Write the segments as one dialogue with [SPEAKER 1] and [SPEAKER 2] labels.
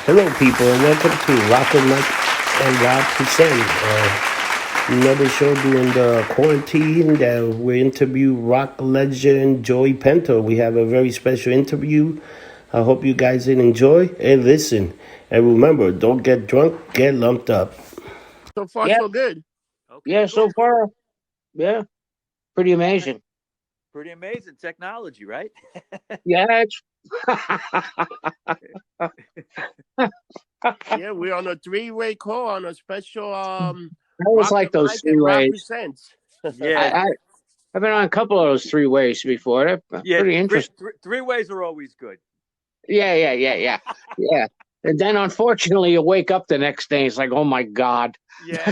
[SPEAKER 1] Hello, people, and welcome to RockerMike and Rob Present. Another show during the quarantine that we interview rock legend Joey Pinter. We have a very special interview. I hope you guys did enjoy and listen. And remember, don't get drunk, get lumped up. So far,
[SPEAKER 2] Yeah,
[SPEAKER 1] so good.
[SPEAKER 2] Okay,
[SPEAKER 3] Yeah,
[SPEAKER 2] good,
[SPEAKER 3] so
[SPEAKER 2] good.
[SPEAKER 3] far, yeah, pretty amazing.
[SPEAKER 2] Pretty amazing technology, right?
[SPEAKER 3] Yeah, it's I
[SPEAKER 1] Yeah, we're on a three-way call on a special
[SPEAKER 3] always
[SPEAKER 1] Rocker
[SPEAKER 3] like those
[SPEAKER 1] Mike
[SPEAKER 3] three
[SPEAKER 1] and Rob
[SPEAKER 3] ways.
[SPEAKER 1] Presents.
[SPEAKER 2] Yeah,
[SPEAKER 3] I I've been on a couple of those three ways before. They're
[SPEAKER 2] yeah.
[SPEAKER 3] pretty
[SPEAKER 2] Three,
[SPEAKER 3] interesting.
[SPEAKER 2] three, three ways are always good.
[SPEAKER 3] Yeah. And then unfortunately, you wake up the next day. It's like, oh my god,
[SPEAKER 2] Yeah,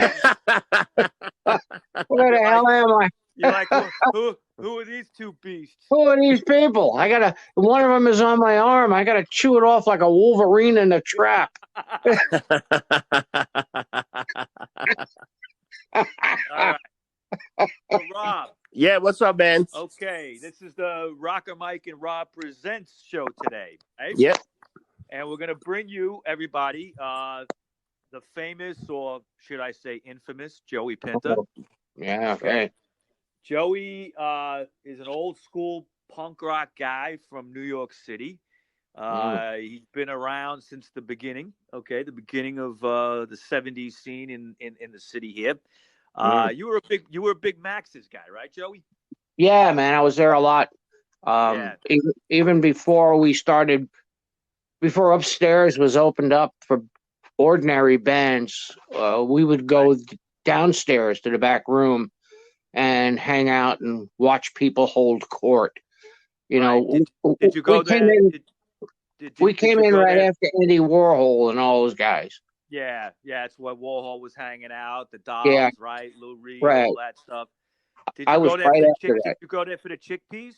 [SPEAKER 3] where
[SPEAKER 2] you're
[SPEAKER 3] the
[SPEAKER 2] like,
[SPEAKER 3] hell am
[SPEAKER 2] you're like,
[SPEAKER 3] I?
[SPEAKER 2] who are these two beasts?
[SPEAKER 3] Who are these people? I gotta. One of them is on my arm. I gotta chew it off like a Wolverine in a trap.
[SPEAKER 2] All right, so Rob.
[SPEAKER 1] Yeah, what's up, man?
[SPEAKER 2] Okay, this is the Rocker Mike and Rob Presents show today, right?
[SPEAKER 1] Yep.
[SPEAKER 2] And we're gonna bring you everybody, the famous, or should I say infamous, Joey Pinter.
[SPEAKER 3] Yeah.
[SPEAKER 2] Okay.
[SPEAKER 3] Okay.
[SPEAKER 2] Joey is an old school punk rock guy from New York City.
[SPEAKER 3] Mm.
[SPEAKER 2] He's been around since the beginning. Okay, the beginning of the '70s scene in the city here.
[SPEAKER 3] Mm.
[SPEAKER 2] You were a big Max's guy, right, Joey?
[SPEAKER 3] Yeah, man, I was there a lot.
[SPEAKER 2] Yeah,
[SPEAKER 3] Even before we started, before upstairs was opened up for ordinary bands, we would
[SPEAKER 2] right.
[SPEAKER 3] go downstairs to the back room and hang out and watch people hold court. You
[SPEAKER 2] Right.
[SPEAKER 3] know,
[SPEAKER 2] Did you
[SPEAKER 3] we
[SPEAKER 2] go
[SPEAKER 3] came
[SPEAKER 2] there?
[SPEAKER 3] in.
[SPEAKER 2] Did
[SPEAKER 3] We
[SPEAKER 2] did
[SPEAKER 3] came
[SPEAKER 2] you
[SPEAKER 3] in
[SPEAKER 2] go
[SPEAKER 3] right
[SPEAKER 2] there?
[SPEAKER 3] after Andy Warhol and all those guys.
[SPEAKER 2] Yeah, yeah. It's where Warhol was hanging out. The
[SPEAKER 3] Yeah,
[SPEAKER 2] Dolls, right? Lou Reed,
[SPEAKER 3] right.
[SPEAKER 2] all that stuff. Did
[SPEAKER 3] I
[SPEAKER 2] you
[SPEAKER 3] was
[SPEAKER 2] go there
[SPEAKER 3] right
[SPEAKER 2] for the
[SPEAKER 3] after
[SPEAKER 2] chick? Did
[SPEAKER 3] that.
[SPEAKER 2] you go there for the chickpeas?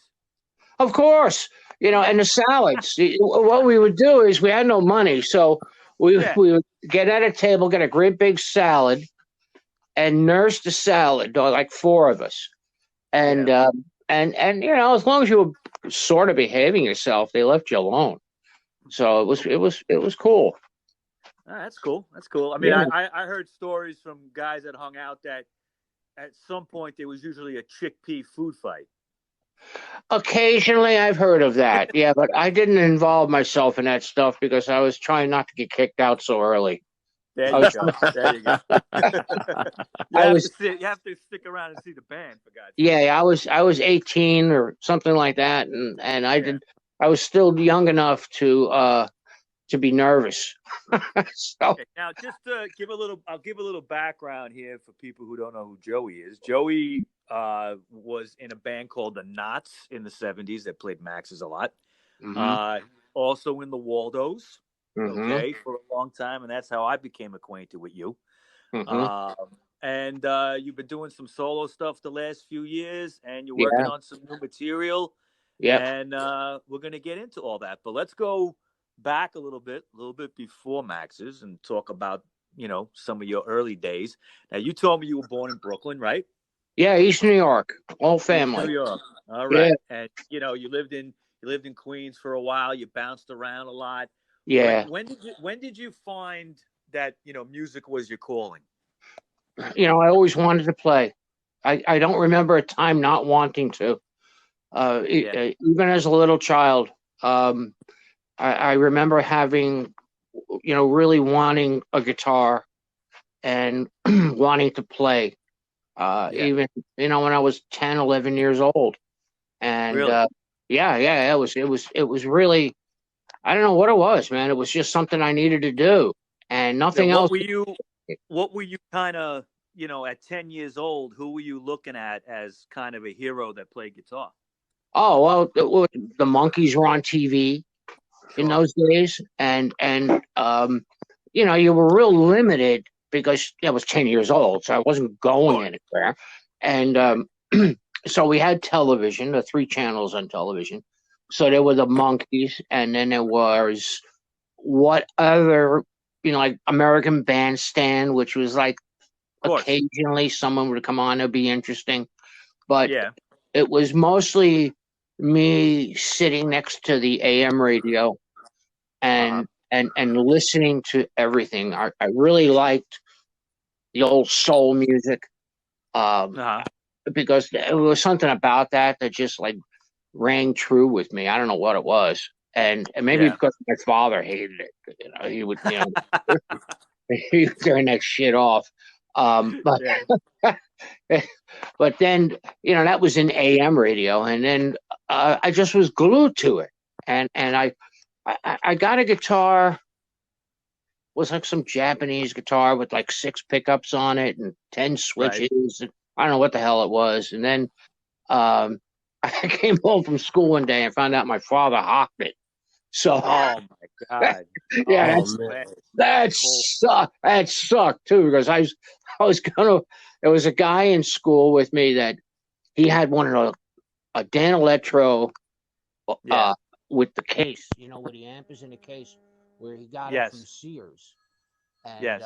[SPEAKER 3] Of course, and the salads. What we would do is we had no money, so we
[SPEAKER 2] Yeah,
[SPEAKER 3] we would get at a table, get a great big salad, and nurse the salad, like four of us.
[SPEAKER 2] yeah.
[SPEAKER 3] And as long as you were sort of behaving yourself, they left you alone. So it was cool.
[SPEAKER 2] That's cool. That's cool. I mean,
[SPEAKER 3] Yeah.
[SPEAKER 2] I heard stories from guys that hung out that at some point there was usually a chickpea food fight.
[SPEAKER 3] Occasionally I've heard of that. Yeah, but I didn't involve myself in that stuff because I was trying not to get kicked out so early.
[SPEAKER 2] There
[SPEAKER 3] I
[SPEAKER 2] you
[SPEAKER 3] was
[SPEAKER 2] go. There you go. you
[SPEAKER 3] I
[SPEAKER 2] have to
[SPEAKER 3] was
[SPEAKER 2] sit. You have to stick around and see the band for God's sake.
[SPEAKER 3] yeah, I was 18 or something like that, and
[SPEAKER 2] Yeah.
[SPEAKER 3] I was still young enough to be nervous. So
[SPEAKER 2] Okay. Now, just to give a little, I'll give a little background here for people who don't know who Joey is. Joey was in a band called the Knots in the '70s that played Max's a lot.
[SPEAKER 3] hmm
[SPEAKER 2] Uh, Also in the Waldos,
[SPEAKER 3] hmm
[SPEAKER 2] okay, for a long time, and that's how I became acquainted with you.
[SPEAKER 3] hmm
[SPEAKER 2] Um, and you've been doing some solo stuff the last few years, and you're working
[SPEAKER 3] yeah,
[SPEAKER 2] on some new material,
[SPEAKER 3] yep.
[SPEAKER 2] and we're going to get into all that. But let's go back a little bit before Max's, and talk about some of your early days. Now, you told me you were born in Brooklyn, right?
[SPEAKER 3] Yeah, East New York, whole
[SPEAKER 2] East New
[SPEAKER 3] family.
[SPEAKER 2] York. All
[SPEAKER 3] Yeah,
[SPEAKER 2] right, and you lived in Queens for a while. You bounced around a lot. When
[SPEAKER 3] yeah.
[SPEAKER 2] when did you when did you find that music was your calling?
[SPEAKER 3] I always wanted to play. I don't remember a time not wanting to.
[SPEAKER 2] Yeah,
[SPEAKER 3] Even as a little child, um, I remember having, really wanting a guitar and wanting to play.
[SPEAKER 2] yeah,
[SPEAKER 3] Even when I was 10, 11 years old, and
[SPEAKER 2] really.
[SPEAKER 3] yeah, it was really, I don't know what it was, man. It was just something I needed to do, and
[SPEAKER 2] Now,
[SPEAKER 3] nothing
[SPEAKER 2] what
[SPEAKER 3] else.
[SPEAKER 2] were you? What were you kind of at 10 years old? Who were you looking at as kind of a hero that played guitar?
[SPEAKER 3] Oh well, the Monkees were on TV in
[SPEAKER 2] Sure.
[SPEAKER 3] those days, and you were real limited because I was 10 years old, so I wasn't going
[SPEAKER 2] Sure.
[SPEAKER 3] anywhere, and
[SPEAKER 2] Right.
[SPEAKER 3] so we had television, the three channels on television. So there were the Monkees, and then there was what other, like American Bandstand, which was like
[SPEAKER 2] Of course.
[SPEAKER 3] occasionally someone would come on, it'd be interesting, but
[SPEAKER 2] Yeah.
[SPEAKER 3] it was mostly me sitting next to the AM radio
[SPEAKER 2] Uh huh.
[SPEAKER 3] and and listening to everything. I really liked the old soul music, because there was something about that just like rang true with me. I don't know what it was, and maybe because my father hated it. He would, he would turn that shit off. But but then that was in AM radio, and then I just was glued to it, and I got a guitar. It was like some Japanese guitar with like 6 pickups on it and 10 switches. And I don't know what the hell it was. And then I came home from school one day and found out my father hocked it. So,
[SPEAKER 2] oh my God,
[SPEAKER 3] yeah, that sucked too, because I was gonna. There was a guy in school with me that he had one of a Dan Electro, with the case, where the amp is in the case, where he got it from Sears. And,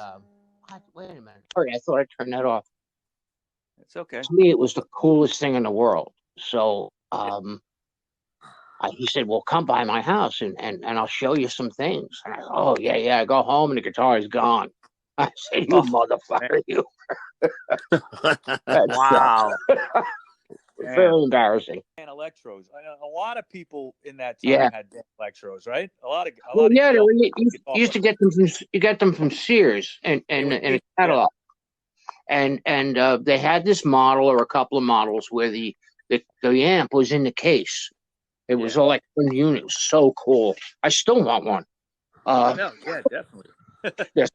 [SPEAKER 3] wait a minute. Sorry, I thought I turned that off.
[SPEAKER 2] It's okay.
[SPEAKER 3] To me, it was the coolest thing in the world. So, he said, well, come by my house and I'll show you some things. And I said, oh, yeah. I go home and the guitar is gone. I said, you motherfucker, you.
[SPEAKER 2] Wow.
[SPEAKER 3] Very embarrassing.
[SPEAKER 2] Dan Electros. A lot of people in that time had Dan Electros, right?
[SPEAKER 3] You used to get them from Sears and a catalog. And they had this model or a couple of models where the amp was in the case. It was all like one unit. It was so cool. I still want one.
[SPEAKER 2] Definitely.
[SPEAKER 3] They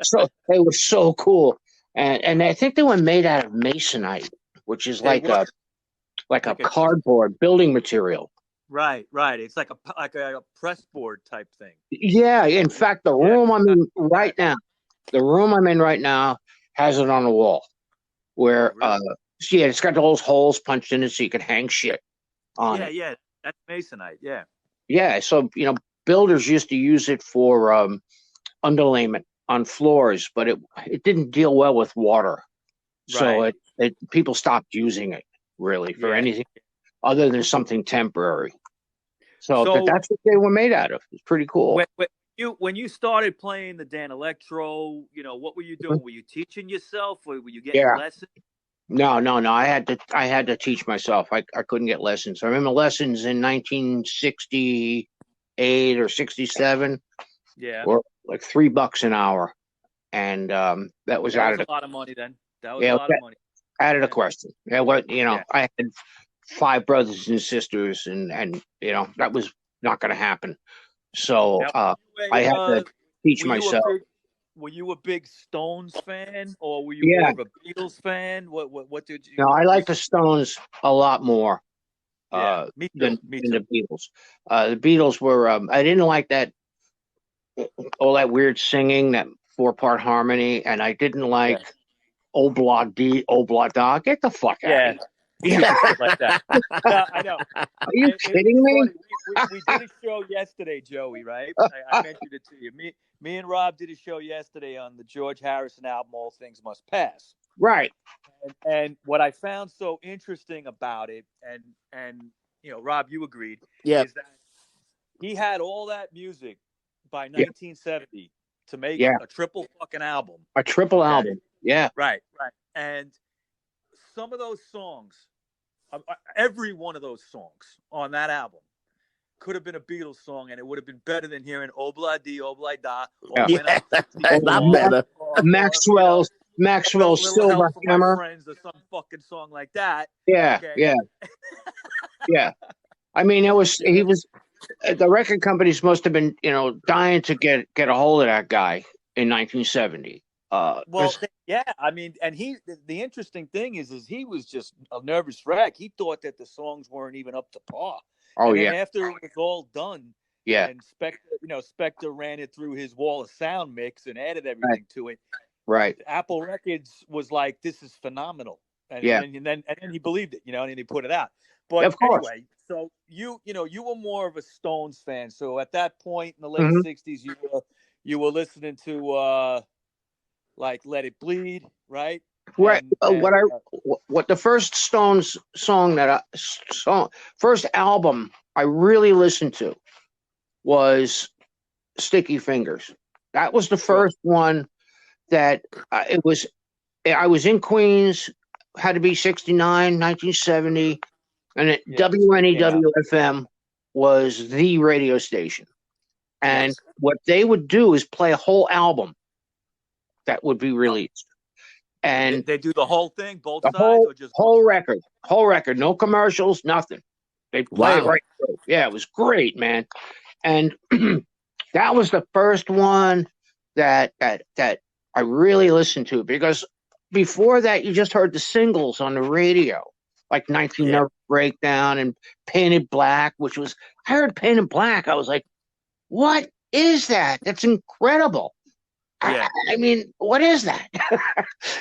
[SPEAKER 3] were so cool, and I think they were made out of masonite, which is like a cardboard building material.
[SPEAKER 2] Right. It's like a press board type thing.
[SPEAKER 3] Yeah. In fact, the room I'm in right now has it on the wall, where it's got those holes punched in it so you can hang shit on it.
[SPEAKER 2] Yeah. That's masonite. Yeah.
[SPEAKER 3] Yeah. So builders used to use it for underlayment on floors, but it didn't deal well with water, so people stopped using it really for anything other than something temporary. So that's what they were made out of. It's pretty cool.
[SPEAKER 2] When you started playing the Dan Electro, what were you doing? Were you teaching yourself, or were you getting lessons?
[SPEAKER 3] No. I had to teach myself. I couldn't get lessons. I remember lessons in 1968 or 67.
[SPEAKER 2] Yeah.
[SPEAKER 3] Were like $3 an hour, and that was
[SPEAKER 2] a lot of money then. That was a lot of money.
[SPEAKER 3] Out of the question. I had 5 brothers and sisters, and that was not going to happen. So I had to teach myself.
[SPEAKER 2] Were you a big Stones fan, or were you more of a Beatles fan? What did you?
[SPEAKER 3] No, I like the Stones a lot more
[SPEAKER 2] me
[SPEAKER 3] than
[SPEAKER 2] too.
[SPEAKER 3] the Beatles. The Beatles were. I didn't like all that weird singing, that 4-part harmony, and I didn't like Obla D, Obla Da. Get the fuck out of here.
[SPEAKER 2] Like that. No, I know.
[SPEAKER 3] Are you kidding me?
[SPEAKER 2] We did a show yesterday, Joey, right? I mentioned it to you. Me and Rob did a show yesterday on the George Harrison album, All Things Must Pass.
[SPEAKER 3] Right.
[SPEAKER 2] And what I found so interesting about it, and Rob, you agreed, is that he had all that music by 1970 to make a triple fucking album.
[SPEAKER 3] A triple album. Yeah.
[SPEAKER 2] Right. And some of those songs, every one of those songs on that album could have been a Beatles song, and it would have been better than hearing Obla Di, Obla Da.
[SPEAKER 1] Not better.
[SPEAKER 3] Maxwell's Silver Hammer.
[SPEAKER 2] Friends, or some fucking song like that.
[SPEAKER 3] Yeah. I mean, he was. The record companies must have been, dying to get a hold of that guy in 1970.
[SPEAKER 2] I mean, and the interesting thing is he was just a nervous wreck. He thought that the songs weren't even up to par.
[SPEAKER 3] Oh,
[SPEAKER 2] and then after it was all done, and Spector ran it through his wall of sound mix and added everything to it.
[SPEAKER 3] Right.
[SPEAKER 2] Apple Records was like, "This is phenomenal," and then he believed it, and he put it out. But
[SPEAKER 3] of course.
[SPEAKER 2] Anyway, so you were more of a Stones fan. So at that point in the late '60s, you were listening to like Let It Bleed, right?
[SPEAKER 3] Right. What the first Stones first album I really listened to was Sticky Fingers. That was the first one that it was. I was in Queens, had to be 69, 1970, and WNEW-FM was the radio station. And what they would do is play a whole album that would be released. And
[SPEAKER 2] they do the whole thing, both
[SPEAKER 3] the
[SPEAKER 2] sides, or just
[SPEAKER 3] whole record, no commercials, nothing. They play it right through. Yeah, it was great, man. And that was the first one that I really listened to, because before that you just heard the singles on the radio, like 19 Nerve Breakdown and Painted Black, which was, I heard Painted Black, I was like, what is that? That's incredible.
[SPEAKER 2] Yeah.
[SPEAKER 3] I mean, what is that?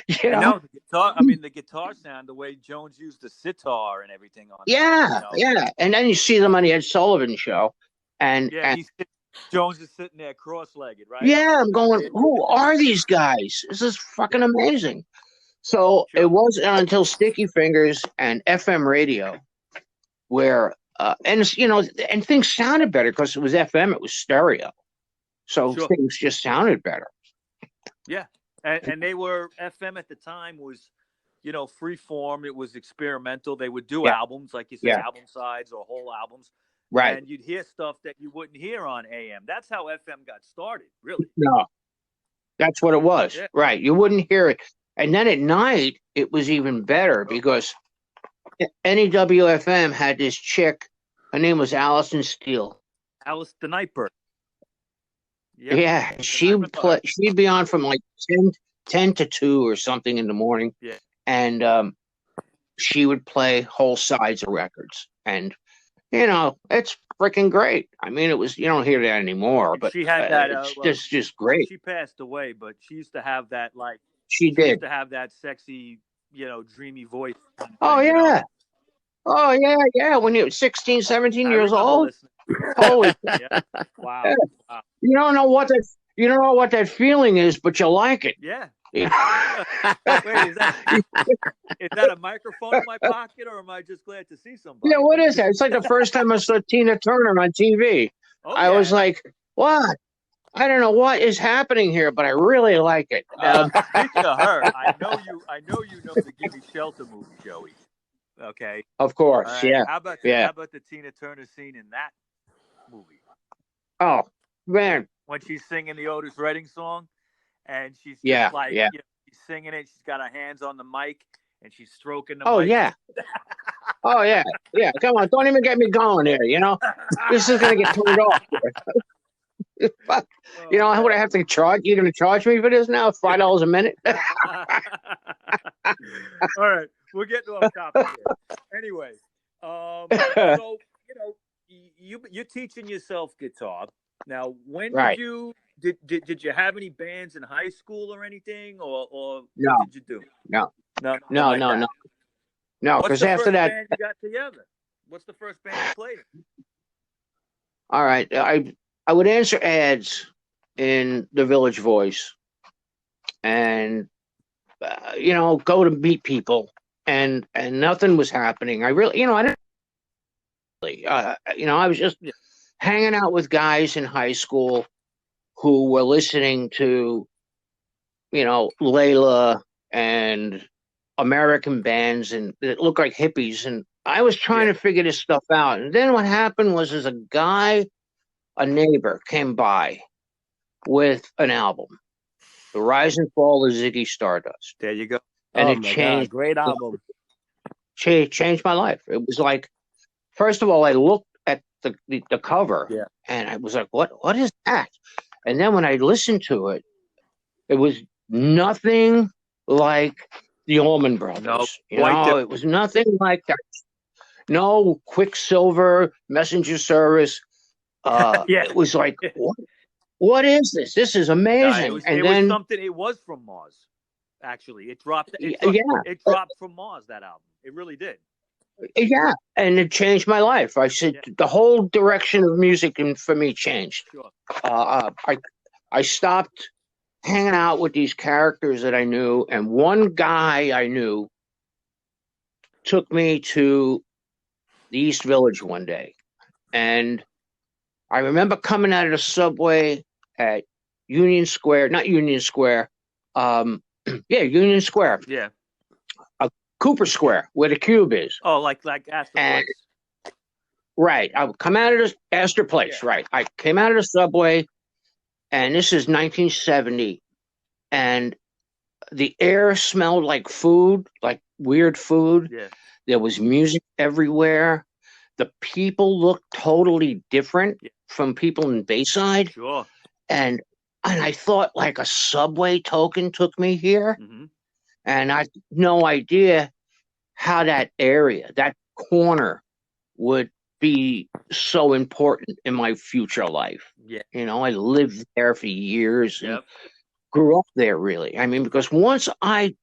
[SPEAKER 2] You know? No, the guitar, I mean, the guitar sound, the way Jones used the sitar and everything on
[SPEAKER 3] Yeah. And then you see them on the Ed Sullivan Show. And
[SPEAKER 2] Jones is sitting there cross-legged, right?
[SPEAKER 3] Yeah, I'm going, who are these guys? This is fucking amazing. So it wasn't until Sticky Fingers and FM radio where, and things sounded better because it was FM, it was stereo. So things just sounded better.
[SPEAKER 2] Yeah. And they were, FM at the time was, free form. It was experimental. They would do albums, like you said, album sides or whole albums.
[SPEAKER 3] Right.
[SPEAKER 2] And you'd hear stuff that you wouldn't hear on AM. That's how FM got started, really.
[SPEAKER 3] No. That's what it was. Yeah. Right. You wouldn't hear it. And then at night, it was even better because NEWFM had this chick. Her name was Allison Steele.
[SPEAKER 2] Alice the Nightbird.
[SPEAKER 3] Yep. Yeah. She'd be on from like 10 to 2 or something in the morning.
[SPEAKER 2] Yeah.
[SPEAKER 3] And she would play whole sides of records. And it's freaking great. I mean, it was, you don't hear that anymore, but
[SPEAKER 2] she had that.
[SPEAKER 3] It's just great.
[SPEAKER 2] She passed away, but she used to have that, like,
[SPEAKER 3] she used
[SPEAKER 2] to have that sexy, dreamy voice.
[SPEAKER 3] Oh, yeah. Oh, yeah. When you're 16, 17 years old. Holy.
[SPEAKER 2] Wow.
[SPEAKER 3] Yeah. Wow. You don't know what that feeling is, but you like it.
[SPEAKER 2] Yeah. Wait, is that a microphone in my pocket, or am I just glad to see somebody?
[SPEAKER 3] Yeah, what is that? It's like the first time I saw Tina Turner on TV. I was like, what? I don't know what is happening here, but I really like it.
[SPEAKER 2] Speaking of her, I know you know the Gimme Shelter movie, Joey. Okay.
[SPEAKER 3] Of course, yeah.
[SPEAKER 2] How about the Tina Turner scene in that movie?
[SPEAKER 3] Oh, man.
[SPEAKER 2] When she's singing the Otis Redding song, and she's just she's singing it. She's got her hands on the mic, and she's stroking the mic.
[SPEAKER 3] Oh, yeah. Oh, yeah. Yeah, come on. Don't even get me going here, This is going to get turned off. What I have to charge? You're going to charge me for this now? $5 a minute?
[SPEAKER 2] All right. We're getting off topic here. Anyway, so, you're teaching yourself guitar. Now, when did you... Did you have any bands in high school or anything, or
[SPEAKER 3] no.
[SPEAKER 2] What did you do?
[SPEAKER 3] No,
[SPEAKER 2] because
[SPEAKER 3] after that,
[SPEAKER 2] band you got together. What's the first band you played?
[SPEAKER 3] All right, I would answer ads in the Village Voice, and go to meet people, and nothing was happening. I really, I didn't. I was just hanging out with guys in high school who were listening to, Layla and American bands, and it looked like hippies. And I was trying to figure this stuff out. And then what happened was a neighbor came by with an album, The Rise and Fall of Ziggy Stardust.
[SPEAKER 2] There you go.
[SPEAKER 3] And it changed.
[SPEAKER 2] Great album.
[SPEAKER 3] Changed my life. It was like, first of all, I looked at the cover and I was like, what is that? And then when I listened to it, it was nothing like the Allman Brothers. It was nothing like that. No Quicksilver, Messenger Service. It was like, what is this? This is amazing.
[SPEAKER 2] It was from Mars, actually. It dropped from Mars, that album. It really did.
[SPEAKER 3] Yeah, and it changed my life. I said the whole direction of music for me changed.
[SPEAKER 2] Sure.
[SPEAKER 3] I stopped hanging out with these characters that I knew, and one guy I knew took me to the East Village one day, and I remember coming out of the subway at Union Square, not Union Square, Union Square, Cooper Square, where the Cube is.
[SPEAKER 2] Oh, like Astor Place.
[SPEAKER 3] Right. I would come out of the Astor Place, right. I came out of the subway, and this is 1970, and the air smelled like food, like weird food.
[SPEAKER 2] Yeah.
[SPEAKER 3] There was music everywhere. The people looked totally different from people in Bayside.
[SPEAKER 2] Sure.
[SPEAKER 3] And I thought like a subway token took me here.
[SPEAKER 2] Mm-hmm.
[SPEAKER 3] And I had no idea how that area, that corner, would be so important in my future life.
[SPEAKER 2] Yeah.
[SPEAKER 3] You know, I lived there for years and grew up there, really. I mean, because once I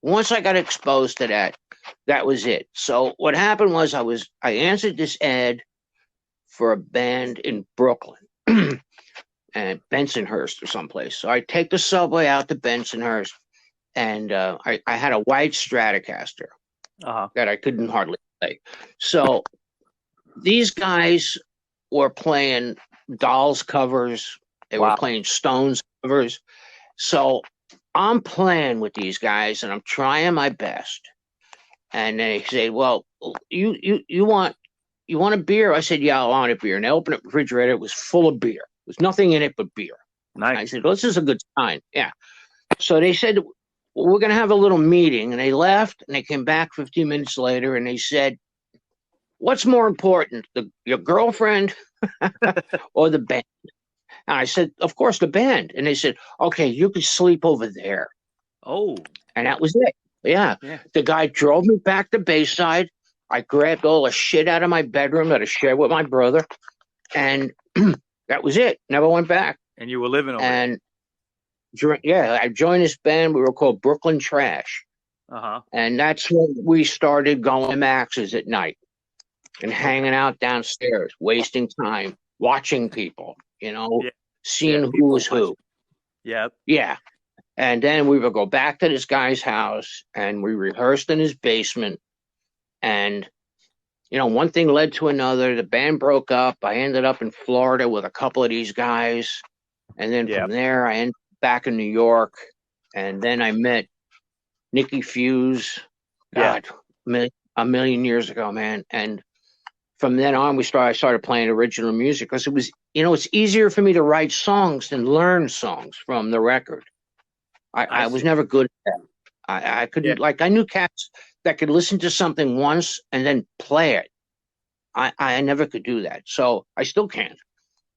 [SPEAKER 3] got exposed to that, that was it. So what happened was I answered this ad for a band in Brooklyn and Bensonhurst or someplace. So I take the subway out to Bensonhurst, and I had a white Stratocaster that I couldn't hardly play. So these guys were playing Dolls covers. They were playing Stones covers. So I'm playing with these guys, and I'm trying my best. And they say, "Well, you want a beer?" I said, "Yeah, I want a beer." And they opened up the refrigerator. It was full of beer. There's nothing in it but beer.
[SPEAKER 2] Nice.
[SPEAKER 3] I said, "Well, this is a good sign." Yeah. So they said, "Well, we're going to have a little meeting." And they left, and they came back 15 minutes later, and they said, "What's more important, your girlfriend or the band?" And I said, "Of course, the band." And they said, "Okay, you can sleep over there."
[SPEAKER 2] Oh.
[SPEAKER 3] And that was it. Yeah. The guy drove me back to Bayside. I grabbed all the shit out of my bedroom that I shared with my brother. And that was it. Never went back.
[SPEAKER 2] And you were living over
[SPEAKER 3] there. I joined this band. We were called Brooklyn Trash. And that's when we started going to Max's at night and hanging out downstairs, wasting time, watching people, you know, seeing who was who.
[SPEAKER 2] Yeah.
[SPEAKER 3] Yeah. And then we would go back to this guy's house, and we rehearsed in his basement. And, you know, one thing led to another. The band broke up. I ended up in Florida with a couple of these guys. And then from there, I ended up back in New York. And then I met Nikki Fuse, a million years ago, man. And from then on, I started playing original music because it was, you know, it's easier for me to write songs than learn songs from the record. I was never good at that. I couldn't, like, I knew cats that could listen to something once and then play it. I never could do that. So I still can't.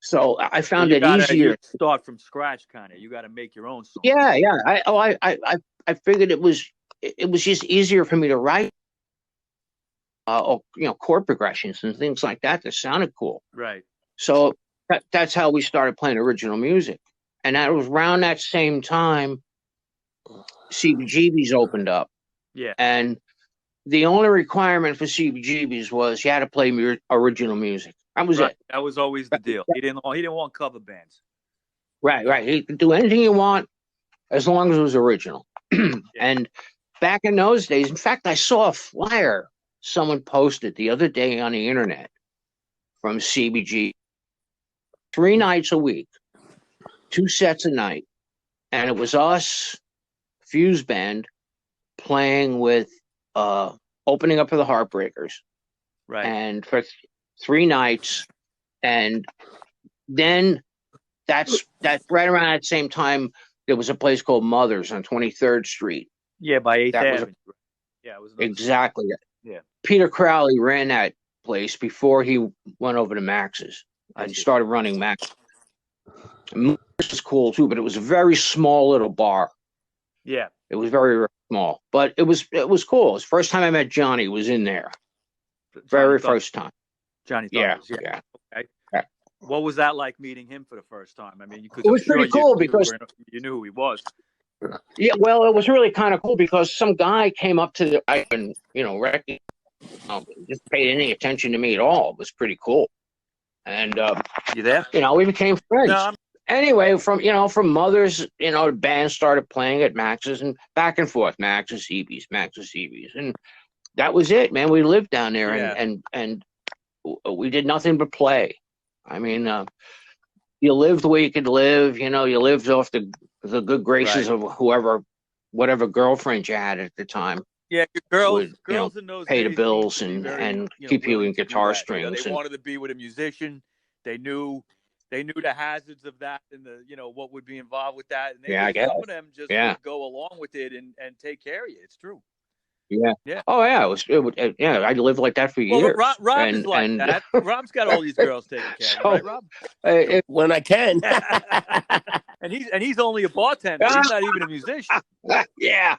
[SPEAKER 3] So I found it easier.
[SPEAKER 2] Start from scratch, kind of. You got to make your own song.
[SPEAKER 3] Yeah. I figured it was just easier for me to write, chord progressions and things like that sounded cool.
[SPEAKER 2] Right.
[SPEAKER 3] So that's how we started playing original music. And that was around that same time CBGBs opened up.
[SPEAKER 2] Yeah.
[SPEAKER 3] And the only requirement for CBGBs was you had to play original music. That was it.
[SPEAKER 2] That was always the deal. He didn't want cover bands.
[SPEAKER 3] Right. He could do anything you want as long as it was original. And back in those days, in fact, I saw a flyer someone posted the other day on the internet from CBG. 3 nights a week, 2 sets a night. And it was us, Fuse Band, playing with opening up for the Heartbreakers.
[SPEAKER 2] Right.
[SPEAKER 3] And for 3 nights. And then that's right around that same time, there was a place called Mother's on 23rd Street.
[SPEAKER 2] Yeah, by 8th Avenue. It was
[SPEAKER 3] exactly.
[SPEAKER 2] Yeah.
[SPEAKER 3] Peter Crowley ran that place before he went over to Max's. And started running Max. This was cool too, but it was a very small little bar.
[SPEAKER 2] Yeah.
[SPEAKER 3] It was very, very small. But it was cool. It was the first time I met Johnny was in there. First time.
[SPEAKER 2] Johnny
[SPEAKER 3] Thunder.
[SPEAKER 2] Yeah. Okay. Yeah. What was that like meeting him for the first time? I mean,
[SPEAKER 3] it was pretty cool because
[SPEAKER 2] you knew who he was.
[SPEAKER 3] Yeah, well, it was really kind of cool because some guy came up to the and just paid any attention to me at all. It was pretty cool. And
[SPEAKER 2] you there?
[SPEAKER 3] We became friends.
[SPEAKER 2] No,
[SPEAKER 3] anyway, from Mother's, the band started playing at Max's and back and forth, Max's, CBs, and that was it, man. We lived down there, and we did nothing but play. I mean, you lived where you could live. You know, you lived off the good graces of whatever girlfriend you had at the time.
[SPEAKER 2] Yeah, girls in those
[SPEAKER 3] pay the
[SPEAKER 2] days
[SPEAKER 3] bills
[SPEAKER 2] seemed to be very,
[SPEAKER 3] and keep you in guitar strings.
[SPEAKER 2] They wanted to be with a musician. They knew the hazards of that and the what would be involved with that. And
[SPEAKER 3] I guess.
[SPEAKER 2] some of them just would go along with it and take care of you. It's true.
[SPEAKER 3] Yeah. Oh yeah, I lived like that for years.
[SPEAKER 2] Well, Rob is like that. Rob's got all these girls taken care of, right, Rob?
[SPEAKER 1] When I can.
[SPEAKER 2] and he's only a bartender. He's not even a musician.
[SPEAKER 3] Yeah.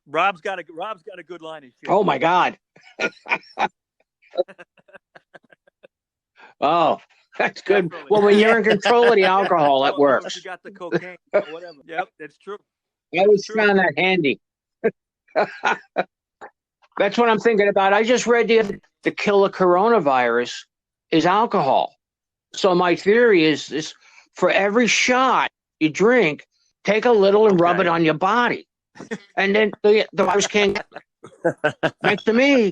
[SPEAKER 2] Rob's got a good line of shit.
[SPEAKER 3] Oh my God. Oh, that's good. Definitely. Well, when you're in control of the alcohol, that works.
[SPEAKER 2] You got the cocaine or whatever. Yep, that's true.
[SPEAKER 3] I always found that handy. That's what I'm thinking about. I just read the killer coronavirus is alcohol. So my theory is for every shot you drink, take a little and rub it on your body. And then the virus can't get next to me.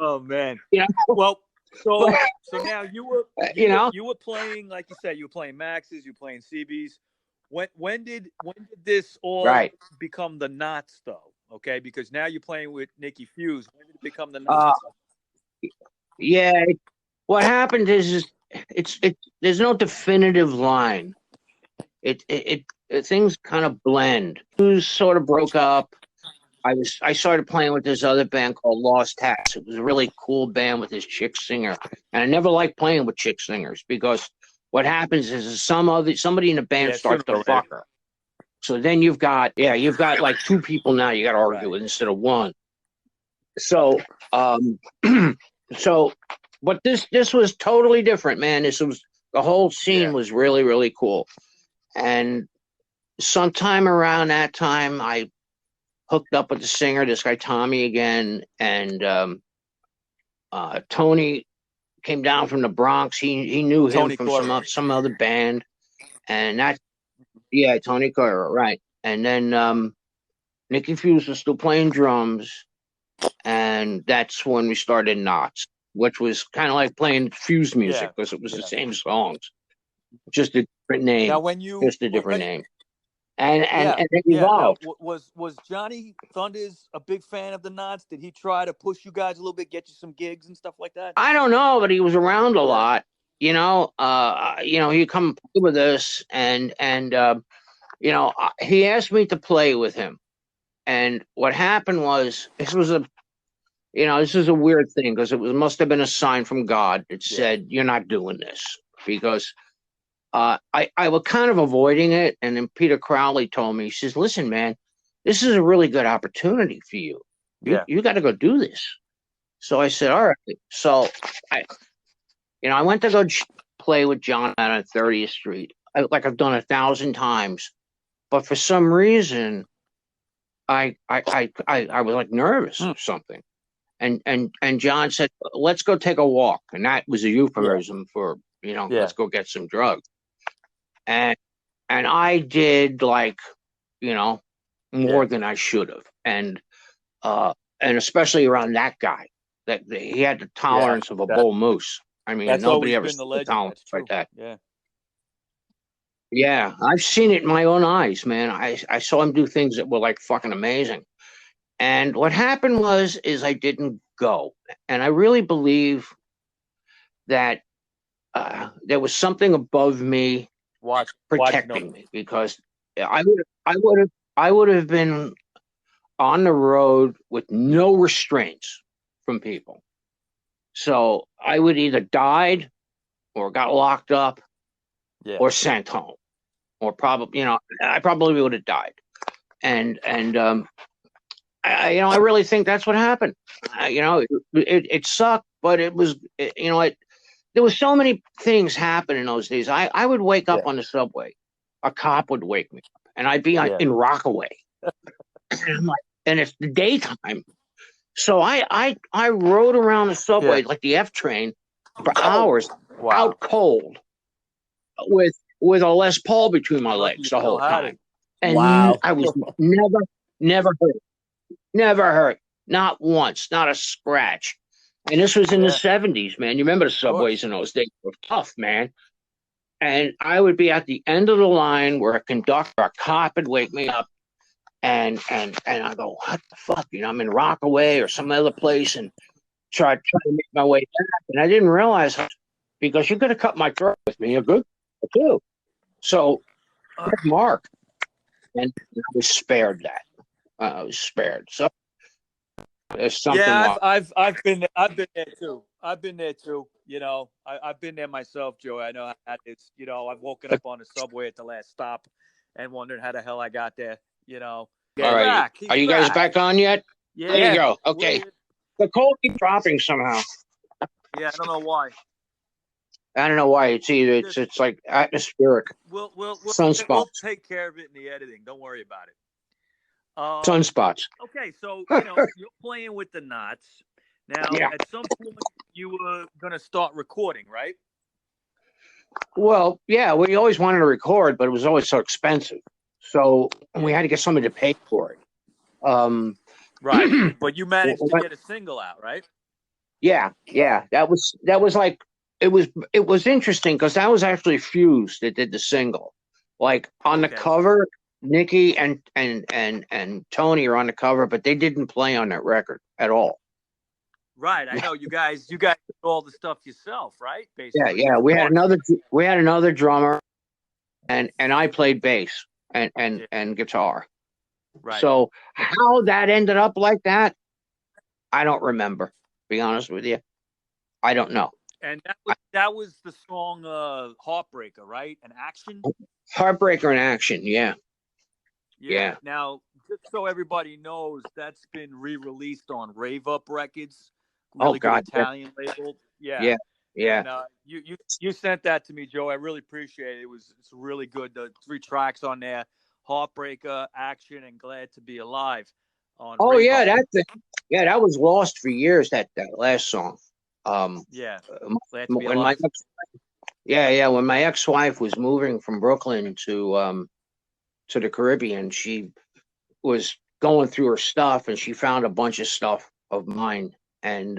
[SPEAKER 2] Oh man. Well, so now you were playing, like you said, you were playing Maxes, you were playing CBs. When did this all become the Knots though? Okay, because now you're playing with Nikki Fuse. When did it become the Knots?
[SPEAKER 3] Yeah. What happened is there's no definitive line. Things kind of blend. Fuse sort of broke up. I started playing with this other band called Lost Tax. It was a really cool band with this chick singer, and I never liked playing with chick singers because what happens is somebody in the band starts to fuck her. So then you've got like two people now you got to argue with instead of one. So but this was totally different, man. The whole scene was really, really cool. And sometime around that time, I hooked up with the singer, this guy Tommy again, and Tony came down from the Bronx. He knew him from some other band, and Tony Coyer, right? And then Nikki Fuse was still playing drums, and that's when we started Knots, which was kind of like playing Fuse music because it was the same songs, just a different name.
[SPEAKER 2] Now,
[SPEAKER 3] name. And it evolved.
[SPEAKER 2] Now, was Johnny Thunders a big fan of the Knots? Did he try to push you guys a little bit, get you some gigs and stuff like that?
[SPEAKER 3] I don't know, but he was around a lot. He'd come play with us, and he asked me to play with him. And what happened was this is a weird thing because it must have been a sign from God that said you're not doing this because. I was kind of avoiding it, and then Peter Crowley told me, he says, "Listen, man, this is a really good opportunity for you. You got to go do this." So I said, "All right." So I went to go play with John out on 30th Street, like I've done 1,000 times, but for some reason, I was like nervous or something, and John said, "Let's go take a walk," and that was a euphemism for let's go get some drugs. And I did more than I should have, and especially around that guy, that he had the tolerance of a bull moose. I mean, nobody ever saw the tolerance like that. Yeah, I've seen it in my own eyes, man. I saw him do things that were like fucking amazing. And what happened is I didn't go, and I really believe that there was something above me protecting me because I would have been on the road with no restraints from people. So I would either died or got locked up or sent home, or probably I probably would have died. And I really think that's what happened. It sucked, but it was there was so many things happen in those days. I would wake up on the subway. A cop would wake me up, and I'd be in Rockaway. And it's the daytime. So I rode around the subway like the F train for hours out cold with a Les Paul between my legs the whole time. And I was never hurt. Never hurt. Not once. Not a scratch. And this was in the 70s, man. You remember the subways in those days were tough, man. And I would be at the end of the line where a conductor, a cop would wake me up, and I go, what the fuck? You know, I'm in Rockaway or some other place, and try to make my way back. And I didn't realize, because you could have cut my throat with me a good or two. So, Mark, and I was spared that. I was spared. So there's something.
[SPEAKER 2] Yeah, I've been there too. I've been there too. You know, I've been there myself, Joey. I know how that is. You know, I've woken up on the subway at the last stop and wondered how the hell I got there. You know.
[SPEAKER 3] All right. Are you guys back on yet?
[SPEAKER 2] Yeah.
[SPEAKER 3] There you go. Okay. The call keeps dropping somehow.
[SPEAKER 2] Yeah, I don't know why.
[SPEAKER 3] I don't know why. It's either it's like atmospheric.
[SPEAKER 2] We'll take care of it in the editing. Don't worry about it.
[SPEAKER 3] Sunspots.
[SPEAKER 2] Okay, so you're playing with the knots. Now, at some point, you were going to start recording, right?
[SPEAKER 3] Well, yeah, we always wanted to record, but it was always so expensive. So we had to get somebody to pay for it.
[SPEAKER 2] Right, but you managed to get a single out, right?
[SPEAKER 3] Yeah. That was like it was interesting because that was actually Fuse that did the single. Like on the cover, Nikki and Tony are on the cover, but they didn't play on that record at all.
[SPEAKER 2] Right, I know you guys did all the stuff yourself, right? Basically.
[SPEAKER 3] Yeah. We had another drummer, and I played bass and guitar.
[SPEAKER 2] Right.
[SPEAKER 3] So how that ended up like that, I don't remember. To be honest with you, I don't know.
[SPEAKER 2] And that was the song "Heartbreaker," right? An Action.
[SPEAKER 3] Heartbreaker in Action, yeah.
[SPEAKER 2] Now, just so everybody knows, that's been re-released on Rave Up Records. Really good Italian label. Yeah. And, you sent that to me, Joe. I really appreciate it. It's really good. The 3 tracks on there: Heartbreaker, Action, and Glad to Be Alive. On
[SPEAKER 3] that was lost for years. That last song.
[SPEAKER 2] Glad to Be Alive.
[SPEAKER 3] When my ex-wife was moving from Brooklyn to the Caribbean, she was going through her stuff, and she found a bunch of stuff of mine. And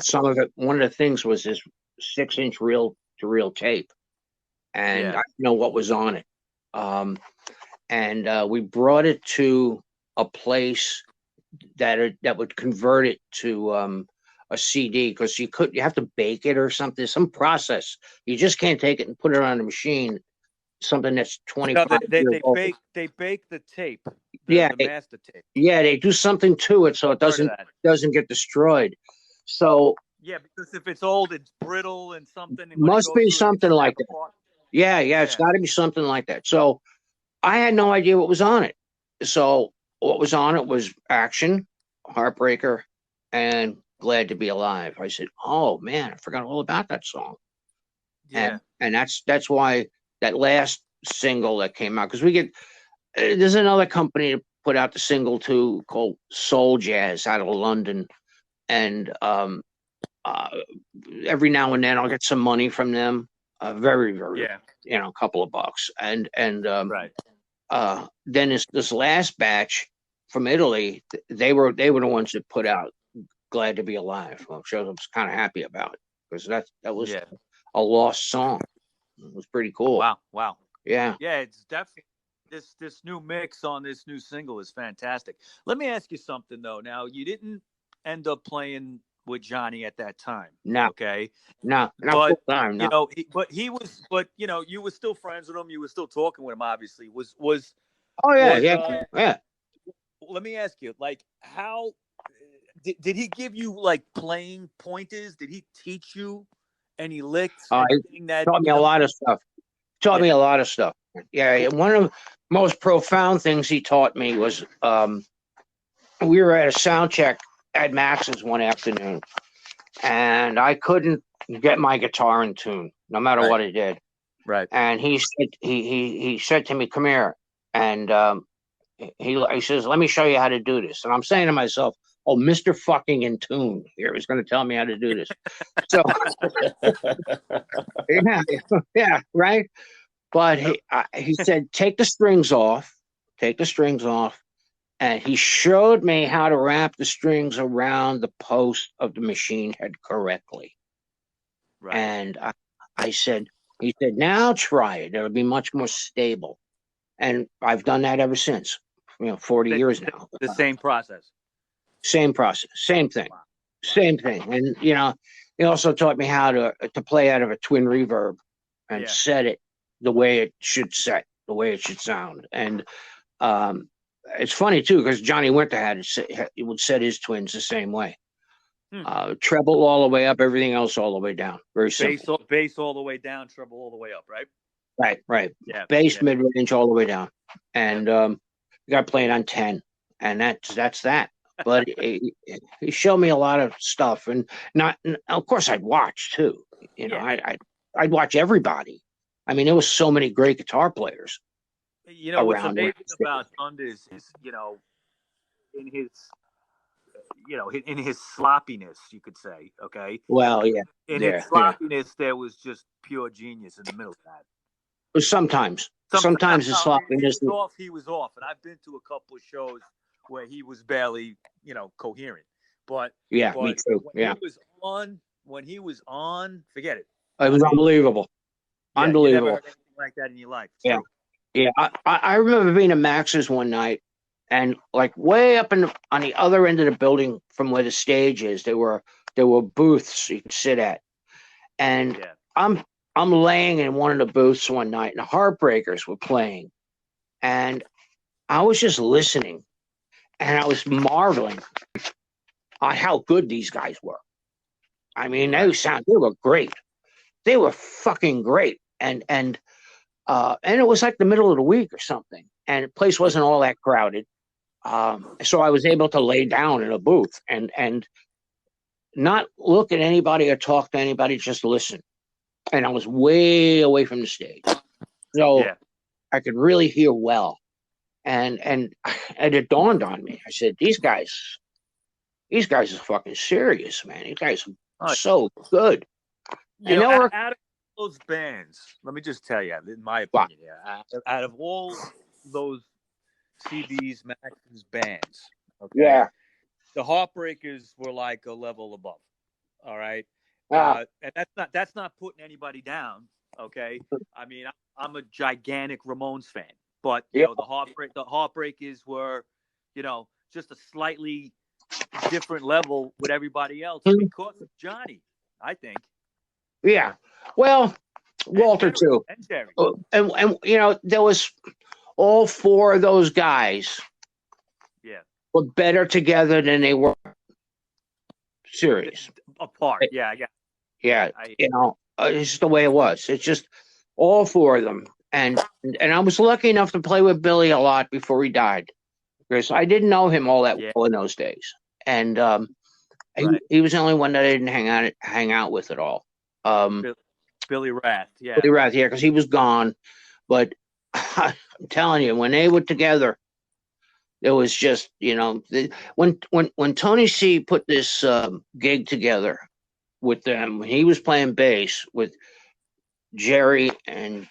[SPEAKER 3] some of it, one of the things was this 6-inch reel-to-reel tape, and I didn't know what was on it. And we brought it to a place that would convert it to a CD, because you have to bake it or something, some process. You just can't take it and put it on a machine. Something that's 25 years old.
[SPEAKER 2] They bake the tape.
[SPEAKER 3] The
[SPEAKER 2] master tape.
[SPEAKER 3] Yeah, they do something to it so it doesn't get destroyed. So
[SPEAKER 2] because if it's old, it's brittle and something. And
[SPEAKER 3] must be something like that. Yeah, it's got to be something like that. So I had no idea what was on it. So what was on it was Action, Heartbreaker, and Glad to Be Alive. I said, "Oh man, I forgot all about that song." Yeah, and that's why that last single that came out, because there's another company that put out the single too called Soul Jazz out of London, and every now and then I'll get some money from them, very a couple of bucks, and then this last batch from Italy, they were the ones that put out Glad to Be Alive, which I was kind of happy about, because that was a lost song. It was pretty cool.
[SPEAKER 2] Wow.
[SPEAKER 3] Yeah,
[SPEAKER 2] it's definitely this new mix on this new single is fantastic. Let me ask you something though. Now, you didn't end up playing with Johnny at that time.
[SPEAKER 3] No.
[SPEAKER 2] Okay.
[SPEAKER 3] No.
[SPEAKER 2] But
[SPEAKER 3] time, no.
[SPEAKER 2] you were still friends with him. You were still talking with him. Obviously, was.
[SPEAKER 3] Oh yeah.
[SPEAKER 2] Let me ask you, like, how did he give you like playing pointers? Did he teach you any licks?
[SPEAKER 3] He taught me a lot of stuff. Me a lot of stuff. Yeah, one of the most profound things he taught me was we were at a sound check at Max's one afternoon, and I couldn't get my guitar in tune, no matter what I did.
[SPEAKER 2] Right.
[SPEAKER 3] And he said to me, "Come here," and he says, "Let me show you how to do this." And I'm saying to myself, "Oh, Mr. Fucking In Tune here is going to tell me how to do this." So, yeah, right. But he said, take the strings off, and he showed me how to wrap the strings around the post of the machine head correctly.
[SPEAKER 2] Right.
[SPEAKER 3] And he said, now try it. It'll be much more stable. And I've done that ever since, 40 years now.
[SPEAKER 2] The same process.
[SPEAKER 3] Same process, same thing, same thing. And, he also taught me how to play out of a twin reverb and set it the way it should set, the way it should sound. And it's funny, too, because Johnny Winter he would set his twins the same way. Treble all the way up, everything else all the way down. Very simple.
[SPEAKER 2] Bass all the way down, treble all the way up, right?
[SPEAKER 3] Right.
[SPEAKER 2] Yeah.
[SPEAKER 3] Bass, mid-range, all the way down. And you got to play it on 10. And that's that. But he showed me a lot of stuff, and of course I'd watch too. I'd watch everybody. I mean, there was so many great guitar players.
[SPEAKER 2] What's amazing about Thunder is in his sloppiness, you could say. Okay.
[SPEAKER 3] Well, yeah.
[SPEAKER 2] In his sloppiness, there was just pure genius in the middle of that.
[SPEAKER 3] Sometimes the sloppiness.
[SPEAKER 2] He was off, and I've been to a couple of shows where he was barely, coherent. But
[SPEAKER 3] me too.
[SPEAKER 2] When he was on, forget it.
[SPEAKER 3] It was unbelievable. Unbelievable.
[SPEAKER 2] You never heard anything like that in your life.
[SPEAKER 3] Yeah. Yeah. I remember being at Max's one night, and like way up on the other end of the building from where the stage is, there were booths you could sit at. And I'm laying in one of the booths one night, and the Heartbreakers were playing. And I was just listening. And I was marveling at how good these guys were. I mean, they were great. They were fucking great. And it was like the middle of the week or something. And the place wasn't all that crowded. So I was able to lay down in a booth and not look at anybody or talk to anybody, just listen. And I was way away from the stage. So I could really hear well. And it dawned on me. I said, these guys are fucking serious, man. These guys are so good.
[SPEAKER 2] Out of those bands, let me just tell you, in my opinion, out of all those CBs, Max's bands, the Heartbreakers were like a level above. All right, and that's not putting anybody down. Okay, I mean, I'm a gigantic Ramones fan. But the Heartbreakers were, just a slightly different level with everybody else because of Johnny, I think.
[SPEAKER 3] Yeah. Well, Walter too.
[SPEAKER 2] And Jerry.
[SPEAKER 3] And there was all four of those guys.
[SPEAKER 2] Yeah.
[SPEAKER 3] Were better together than they were serious.
[SPEAKER 2] Apart. Yeah. I guess.
[SPEAKER 3] Yeah. It's just the way it was. It's just all four of them. And I was lucky enough to play with Billy a lot before he died, because I didn't know him all that well in those days. And he was the only one that I didn't hang out with at all.
[SPEAKER 2] Billy Rath,
[SPEAKER 3] Billy Rath, because he was gone. But I'm telling you, when they were together, it was just, when Tony C put this gig together with them, he was playing bass with Jerry and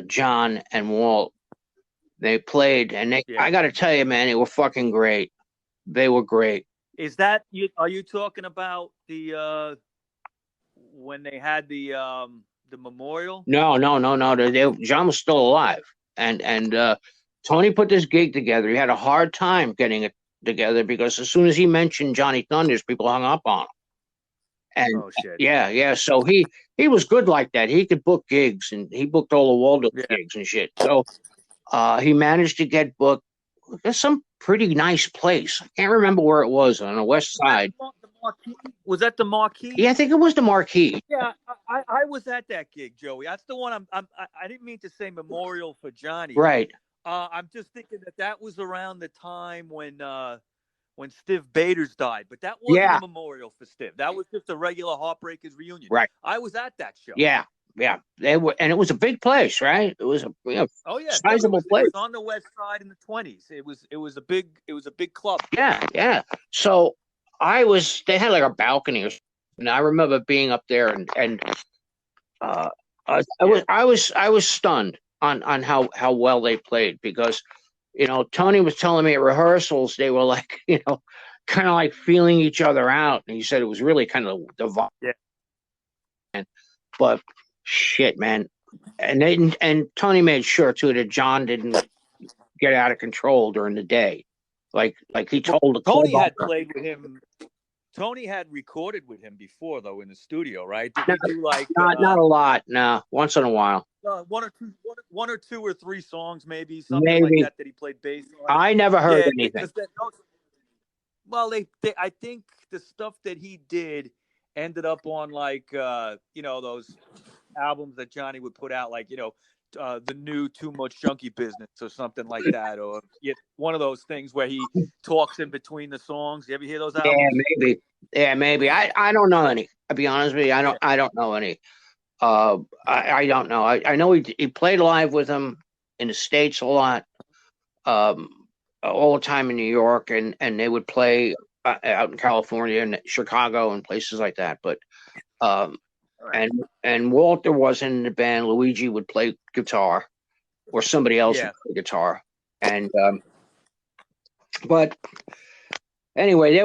[SPEAKER 3] John and Walt. They played, and I got to tell you, man, they were fucking great. They were great.
[SPEAKER 2] Is that you? Are you talking about the when they had the memorial?
[SPEAKER 3] No. John was still alive, and Tony put this gig together. He had a hard time getting it together because as soon as he mentioned Johnny Thunders, people hung up on him. And so he was good like that. He could book gigs, and he booked all the Waldos gigs and shit. So he managed to get booked. There's some pretty nice place. I can't remember where it was on the west side.
[SPEAKER 2] The Marquee? Was that the Marquee?
[SPEAKER 3] Yeah, I think it was the Marquee.
[SPEAKER 2] Yeah, I was at that gig, Joey. That's the one. I didn't mean to say memorial for Johnny.
[SPEAKER 3] Right.
[SPEAKER 2] I'm just thinking that was around the time when Stiv Bators died, but that wasn't a memorial for Stiv. That was just a regular Heartbreakers reunion.
[SPEAKER 3] Right.
[SPEAKER 2] I was at that show.
[SPEAKER 3] Yeah. They were, and it was a big place, right? It was a sizable place.
[SPEAKER 2] It was on the west side in the 20s. It was a big club.
[SPEAKER 3] Yeah. So they had like a balcony, and I remember being up there, and I was stunned on how well they played, because Tony was telling me at rehearsals they were like, kind of like feeling each other out, and he said it was really kind of divine.
[SPEAKER 2] Yeah.
[SPEAKER 3] But shit, man, and Tony made sure too that John didn't get out of control during the day, like he told the
[SPEAKER 2] Tony had played with him. Tony had recorded with him before, though, in the studio, right? Did he do like
[SPEAKER 3] not a lot? No, once in a while.
[SPEAKER 2] One or two or three songs, maybe something like that he played bass on.
[SPEAKER 3] I never heard anything.
[SPEAKER 2] I think the stuff that he did ended up on like those albums that Johnny would put out, like the new Too Much Junkie Business or something like that, or one of those things where he talks in between the songs. You ever hear those albums?
[SPEAKER 3] Yeah, maybe. I don't know any. I'll be honest with you. I don't know any. I don't know. I know he played live with him in the States a lot, all the time in New York, and they would play out in California and Chicago and places like that. But and Walter wasn't in the band. Luigi would play guitar, or somebody else would play guitar, and but anyway,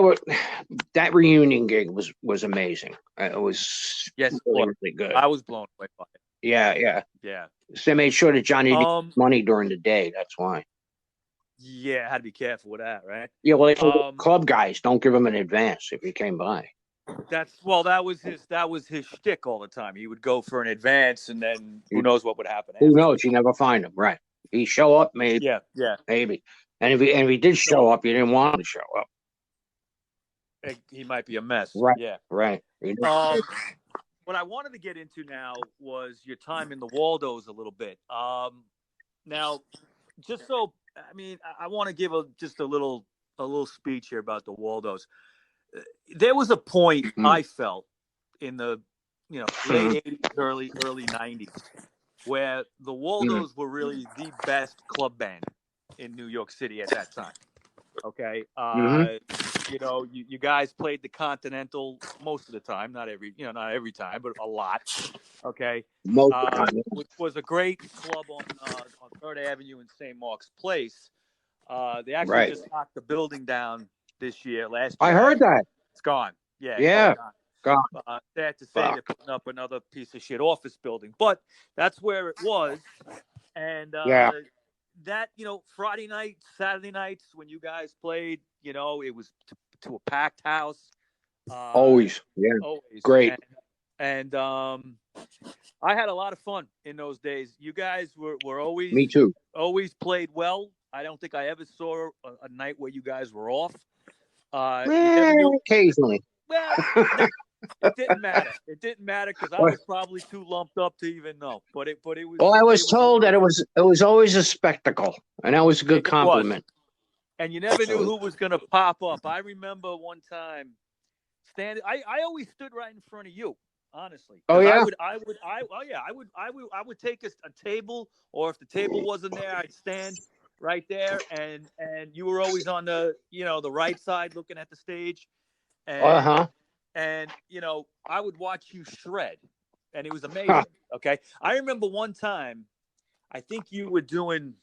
[SPEAKER 3] that reunion gig was amazing. It was really good.
[SPEAKER 2] I was blown away by it.
[SPEAKER 3] Yeah. So they made sure that Johnny didn't get money during the day. That's why.
[SPEAKER 2] Yeah, had to be careful with that, right?
[SPEAKER 3] Yeah, well, they told club guys don't give him an advance if he came by.
[SPEAKER 2] That was his shtick all the time. He would go for an advance, and then who knows what would happen.
[SPEAKER 3] Who knows? You never find him, right? He show up, maybe.
[SPEAKER 2] Yeah,
[SPEAKER 3] maybe. And if he did show up, you didn't want him to show up.
[SPEAKER 2] He might be a mess.
[SPEAKER 3] Right.
[SPEAKER 2] Yeah.
[SPEAKER 3] Right.
[SPEAKER 2] What I wanted to get into now was your time in the Waldos a little bit. Now, just so I want to give just a little speech here about the Waldos. There was a point I felt in the late 80s, early 90s, where the Waldos were really the best club band in New York City at that time. Okay. You guys played the Continental most of the time, not every time, but a lot. Okay. Which was a great club on 3rd Avenue in St. Mark's Place. They actually just knocked the building down this year. Last year,
[SPEAKER 3] I heard that.
[SPEAKER 2] It's gone. Yeah.
[SPEAKER 3] Yeah. Gone.
[SPEAKER 2] Sad to say they're putting up another piece of shit office building, but that's where it was. And that Friday nights, Saturday nights when you guys played, it was to a packed house.
[SPEAKER 3] Always. Great.
[SPEAKER 2] And I had a lot of fun in those days. You guys were always
[SPEAKER 3] me too.
[SPEAKER 2] Always played well. I don't think I ever saw a night where you guys were off.
[SPEAKER 3] Occasionally.
[SPEAKER 2] Well, it didn't matter. It didn't matter because I was probably too lumped up to even know. But it was.
[SPEAKER 3] Well, I was told that it was always a spectacle, and that was a good compliment.
[SPEAKER 2] And you never knew who was going to pop up. I remember one time standing. I always stood right in front of you, honestly.
[SPEAKER 3] Oh yeah.
[SPEAKER 2] I would take a table, or if the table wasn't there, I'd stand right there, and you were always on the the right side looking at the stage. And, and I would watch you shred, and it was amazing. Okay. I remember one time, I think you were doing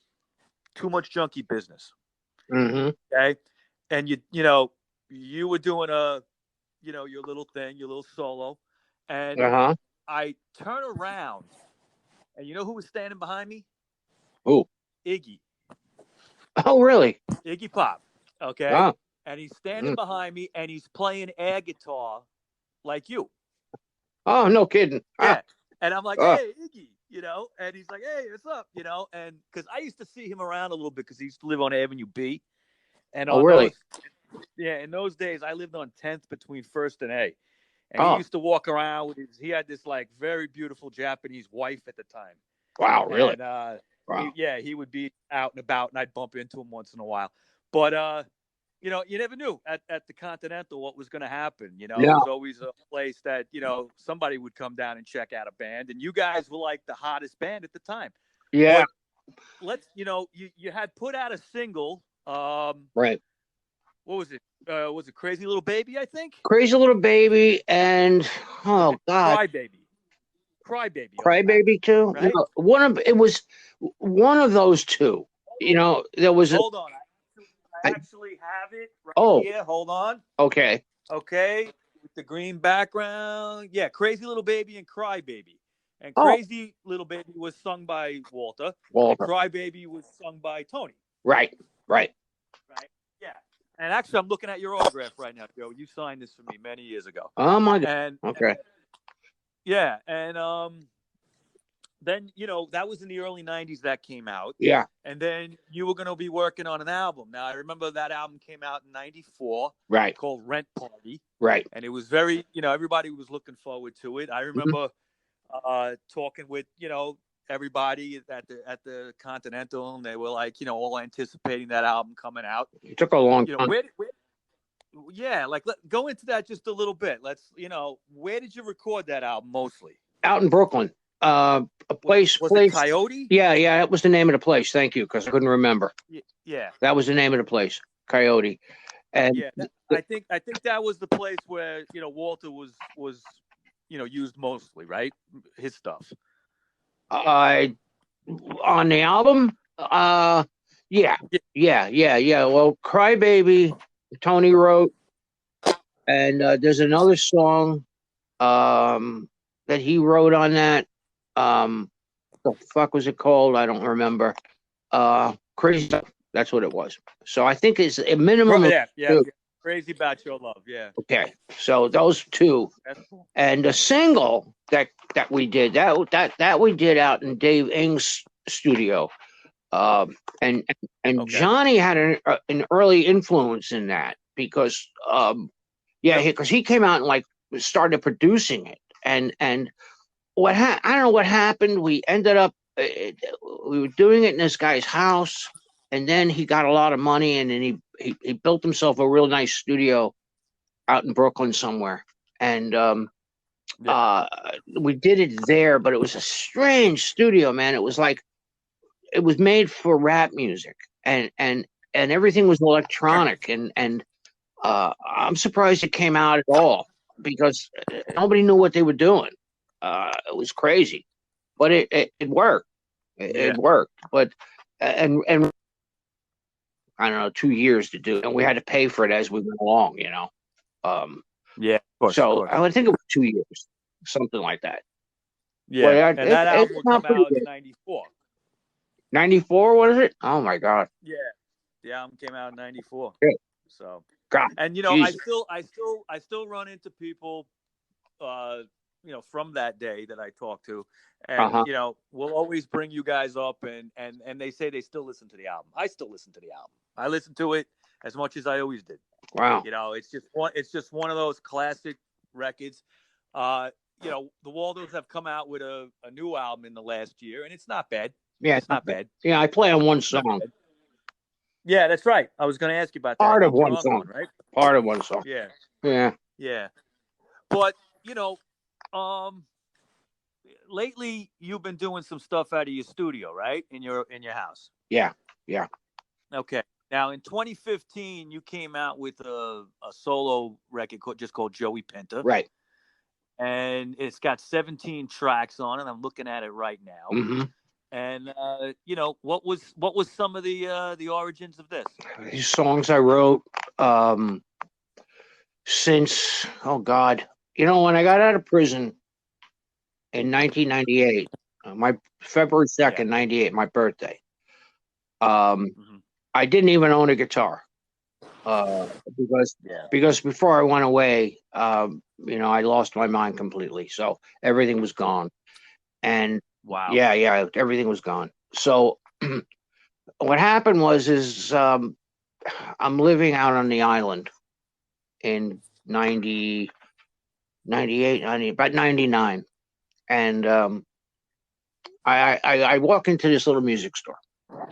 [SPEAKER 2] Too Much Junkie Business.
[SPEAKER 3] Mm-hmm.
[SPEAKER 2] Okay. And you were doing your little thing, your little solo. And I turn around, and you know who was standing behind me?
[SPEAKER 3] Who?
[SPEAKER 2] Iggy.
[SPEAKER 3] Oh, really?
[SPEAKER 2] Iggy Pop. Okay.
[SPEAKER 3] Wow.
[SPEAKER 2] And he's standing behind me, and he's playing air guitar like you.
[SPEAKER 3] Oh, no kidding.
[SPEAKER 2] Yeah. And I'm like, hey, Iggy, and he's like, hey, what's up? And because I used to see him around a little bit because he used to live on Avenue B. And
[SPEAKER 3] really?
[SPEAKER 2] In those days, I lived on 10th between 1st and A. And he used to walk around he had this like very beautiful Japanese wife at the time.
[SPEAKER 3] Wow, really?
[SPEAKER 2] And,
[SPEAKER 3] wow.
[SPEAKER 2] He would be out and about, and I'd bump into him once in a while. But, you never knew at the Continental what was going to happen. It was always a place that, somebody would come down and check out a band. And you guys were like the hottest band at the time.
[SPEAKER 3] Yeah.
[SPEAKER 2] But you had put out a single.
[SPEAKER 3] Right.
[SPEAKER 2] What was it? Was it Crazy Little Baby, I think?
[SPEAKER 3] Crazy Little Baby and, oh, God.
[SPEAKER 2] Crybaby.
[SPEAKER 3] Crybaby too?
[SPEAKER 2] Right?
[SPEAKER 3] No, it was one of those two. there was
[SPEAKER 2] hold on. I actually have it right here. Hold on.
[SPEAKER 3] Okay.
[SPEAKER 2] Okay. With the green background. Yeah, Crazy Little Baby and Cry Baby. And Crazy Little Baby was sung by Walter. And Cry Baby was sung by Tony.
[SPEAKER 3] Right.
[SPEAKER 2] Yeah. And actually, I'm looking at your autograph right now, Joe. You signed this for me many years ago.
[SPEAKER 3] Oh my God. Okay.
[SPEAKER 2] And then, that was in the early 90s that came out.
[SPEAKER 3] Yeah.
[SPEAKER 2] And then you were going to be working on an album. Now, I remember that album came out in 94.
[SPEAKER 3] Right.
[SPEAKER 2] Called Rent Party.
[SPEAKER 3] Right.
[SPEAKER 2] And it was very, everybody was looking forward to it. I remember talking with, everybody at the Continental, and they were like, all anticipating that album coming out.
[SPEAKER 3] It took a long time.
[SPEAKER 2] Go into that just a little bit. Where did you record that album mostly?
[SPEAKER 3] Out in Brooklyn. A place.
[SPEAKER 2] Was it Coyote?
[SPEAKER 3] Yeah, that was the name of the place. Thank you, because I couldn't remember.
[SPEAKER 2] Yeah.
[SPEAKER 3] That was the name of the place, Coyote. And
[SPEAKER 2] I think that was the place where Walter was used mostly, right? His stuff.
[SPEAKER 3] On the album, yeah. Well, Cry Baby, Tony wrote, and there's another song that he wrote on that. The fuck was it called? I don't remember. Crazy. That's what it was. So I think it's a minimum.
[SPEAKER 2] Yeah. Crazy About Your Love. Yeah.
[SPEAKER 3] Okay. So those two.
[SPEAKER 2] That's cool. And
[SPEAKER 3] the single that we did that we did out in Dave Ing's studio. And Johnny had an early influence in that because because he came out and started producing it. And I don't know what happened. We ended up we were doing it in this guy's house, and then he got a lot of money, and then he built himself a real nice studio out in Brooklyn somewhere. And we did it there, but it was a strange studio, man. It was it was made for rap music, and everything was electronic, and I'm surprised it came out at all because nobody knew what they were doing. It was crazy, but it worked. It worked, but and I don't know, 2 years to do it, and we had to pay for it as we went along,
[SPEAKER 2] of course.
[SPEAKER 3] So I would think it was 2 years, something like that.
[SPEAKER 2] Yeah, and that album would come out in 94.
[SPEAKER 3] 94, what is it? Oh my God.
[SPEAKER 2] Yeah, the album came out in 94.
[SPEAKER 3] Yeah.
[SPEAKER 2] So
[SPEAKER 3] God,
[SPEAKER 2] and
[SPEAKER 3] Jesus.
[SPEAKER 2] I still run into people, from that day that I talk to, and we'll always bring you guys up, and they say they still listen to the album. I still listen to the album. I listen to it as much as I always did.
[SPEAKER 3] Wow.
[SPEAKER 2] It's just one of those classic records. The Waldos have come out with a new album in the last year, and it's not bad.
[SPEAKER 3] Yeah,
[SPEAKER 2] it's not bad.
[SPEAKER 3] Yeah, I play on one song.
[SPEAKER 2] Yeah, that's right. I was going to ask you about that.
[SPEAKER 3] Part of one song,
[SPEAKER 2] right?
[SPEAKER 3] Part of one song.
[SPEAKER 2] Yeah. But lately you've been doing some stuff out of your studio, right? In your house.
[SPEAKER 3] Yeah.
[SPEAKER 2] Okay. Now in 2015, you came out with a solo record just called Joey Pinter.
[SPEAKER 3] Right.
[SPEAKER 2] And it's got 17 tracks on it. I'm looking at it right now.
[SPEAKER 3] Mm-hmm.
[SPEAKER 2] And what was some of the origins of this?
[SPEAKER 3] These songs I wrote since when I got out of prison in 1998, my February 2nd, 98, my birthday. I didn't even own a guitar because before I went away, I lost my mind completely. So everything was gone. And
[SPEAKER 2] wow.
[SPEAKER 3] Yeah, everything was gone. So what happened is I'm living out on the island in 98, about 99. And I walk into this little music store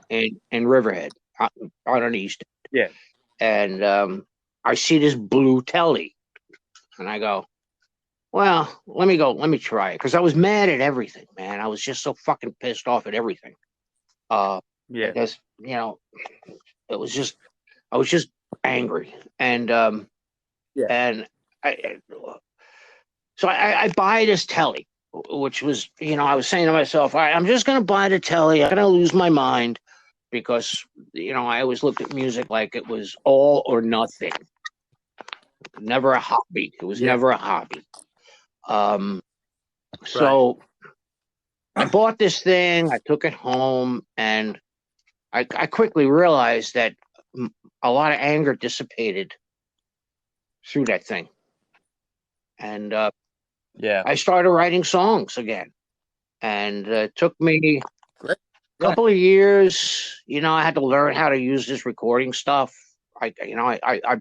[SPEAKER 3] in Riverhead, out on the east end.
[SPEAKER 2] Yeah.
[SPEAKER 3] And I see this blue telly. And I go, well, let me try it. Because I was mad at everything, man. I was just so fucking pissed off at everything. Because, it was just, I was just angry. And, and so I buy this telly, which was, I was saying to myself, I'm just going to buy the telly. I'm going to lose my mind. because, I always looked at music like it was all or nothing. Never a hobby. It was never a hobby. So I bought this thing, I took it home, and I quickly realized that a lot of anger dissipated through that thing. And I started writing songs again. And it took me a couple of years. I had to learn how to use this recording stuff. I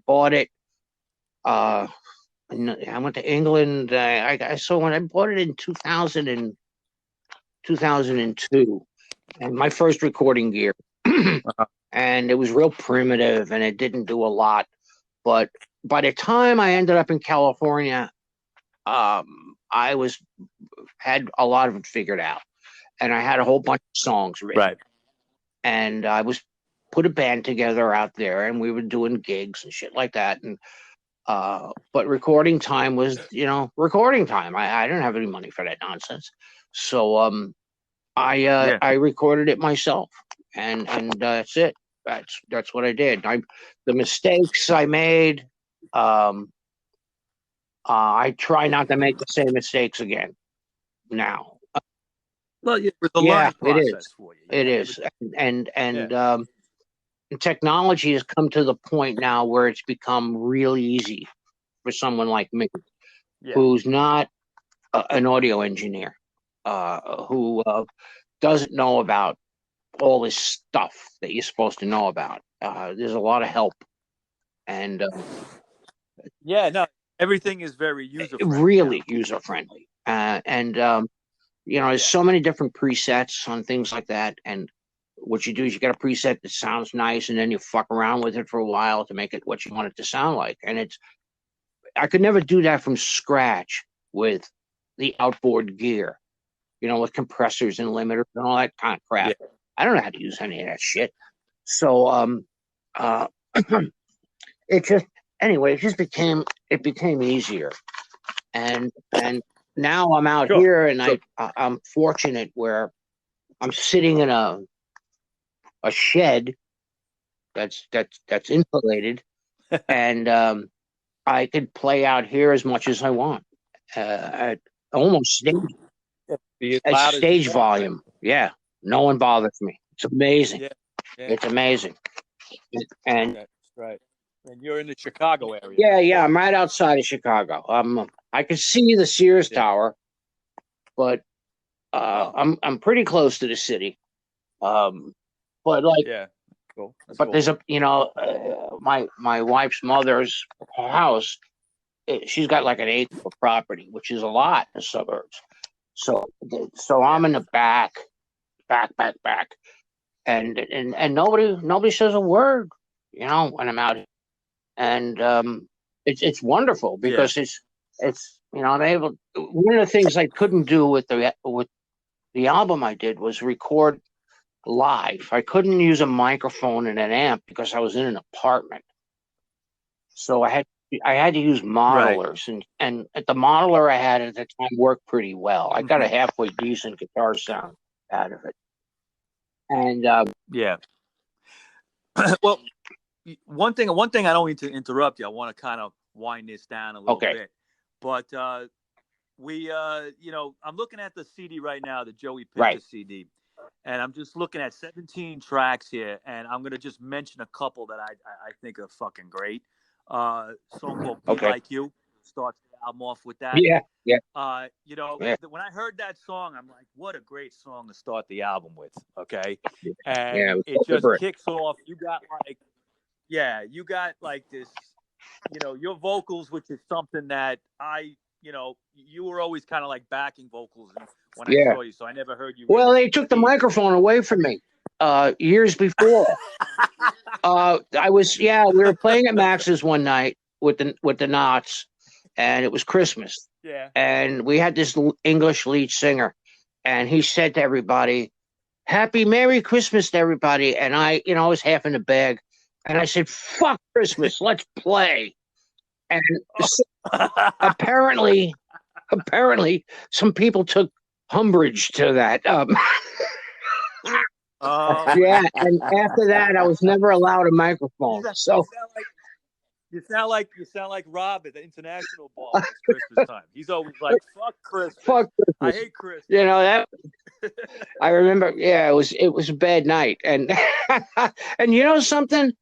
[SPEAKER 3] bought it. I went to England. So when I bought it in 2002, and my first recording gear, and it was real primitive, and it didn't do a lot. But by the time I ended up in California, I had a lot of it figured out, and I had a whole bunch of songs written. And I put a band together out there, and we were doing gigs and shit like that. And but recording time was, recording time. I didn't have any money for that nonsense, so I recorded it myself, and that's it. That's what I did. The mistakes I made. I try not to make the same mistakes again now.
[SPEAKER 2] Well, it was a learning process for you.
[SPEAKER 3] It is. And technology has come to the point now where it's become real easy for someone like me, who's not an audio engineer, who doesn't know about all this stuff that you're supposed to know about. There's a lot of help. And
[SPEAKER 2] everything is very user-friendly.
[SPEAKER 3] Really user-friendly. There's so many different presets on things like that. And what you do is you get a preset that sounds nice, and then you fuck around with it for a while to make it what you want it to sound like. And I could never do that from scratch with the outboard gear, with compressors and limiters and all that kind of crap. Yeah. I don't know how to use any of that shit. So, it became easier. And now I'm out here, and I'm fortunate where I'm sitting in a shed that's insulated, and I could play out here as much as I want, at almost stage volume. Yeah, no one bothers me. It's amazing. Yeah. It's amazing. And
[SPEAKER 2] that's right. And you're in the Chicago area.
[SPEAKER 3] Yeah, I'm right outside of Chicago. I can see the Sears Tower, but I'm pretty close to the city. But
[SPEAKER 2] cool.
[SPEAKER 3] But there's my wife's mother's house. She's got like an acre of property, which is a lot in the suburbs. So I'm in the back, and nobody says a word, when I'm out. And it's wonderful because it's I'm able. One of the things I couldn't do with the album I did was record live. I couldn't use a microphone and an amp because I was in an apartment. So I had to use modelers, and the modeler I had at the time worked pretty well. I got a halfway decent guitar sound out of it. And
[SPEAKER 2] well, one thing I don't mean to interrupt you. I want to kind of wind this down a little bit. But I'm looking at the CD right now, the Joey Pinter CD. And I'm just looking at 17 tracks here, and I'm gonna just mention a couple that I think are fucking great. Song called "Be Like You" starts the album off with that.
[SPEAKER 3] Yeah.
[SPEAKER 2] When I heard that song, I'm like, what a great song to start the album with. Okay, and it just kicks off. You got this, your vocals, which is something that you were always kind of like backing vocals when I saw you, so I never heard you.
[SPEAKER 3] Well, they took the microphone away from me years before. We were playing at Max's one night with the Knots, and it was Christmas.
[SPEAKER 2] Yeah.
[SPEAKER 3] And we had this English lead singer, and he said to everybody, "Happy Merry Christmas to everybody." And I was half in the bag, and I said, "Fuck Christmas, let's play." And apparently some people took umbrage to that. Yeah, and after that, I was never allowed a microphone. So
[SPEAKER 2] you sound like Rob at the international ball when it's Christmas time. He's always like, "Fuck Christmas.
[SPEAKER 3] fuck
[SPEAKER 2] I
[SPEAKER 3] Christmas.
[SPEAKER 2] hate Christmas."
[SPEAKER 3] You know that I remember. Yeah, it was a bad night, and and you know something,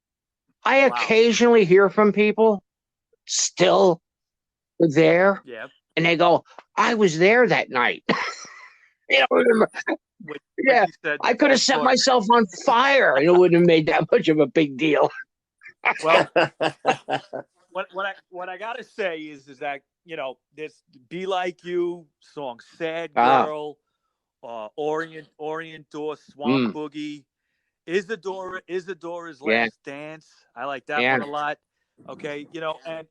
[SPEAKER 3] I
[SPEAKER 2] Wow.
[SPEAKER 3] occasionally hear from people still there,
[SPEAKER 2] Yeah.
[SPEAKER 3] and they go, "I was there that night." You know, remember?
[SPEAKER 2] When
[SPEAKER 3] Yeah,
[SPEAKER 2] you said
[SPEAKER 3] I could have set myself on fire, and it wouldn't have made that much of a big deal.
[SPEAKER 2] Well, what I gotta say is that this "Be Like You" song, "Sad Girl," Orient Door, Swamp Boogie, Isadora's
[SPEAKER 3] Yeah,
[SPEAKER 2] Last Dance. I like that
[SPEAKER 3] yeah.
[SPEAKER 2] one a lot. Okay,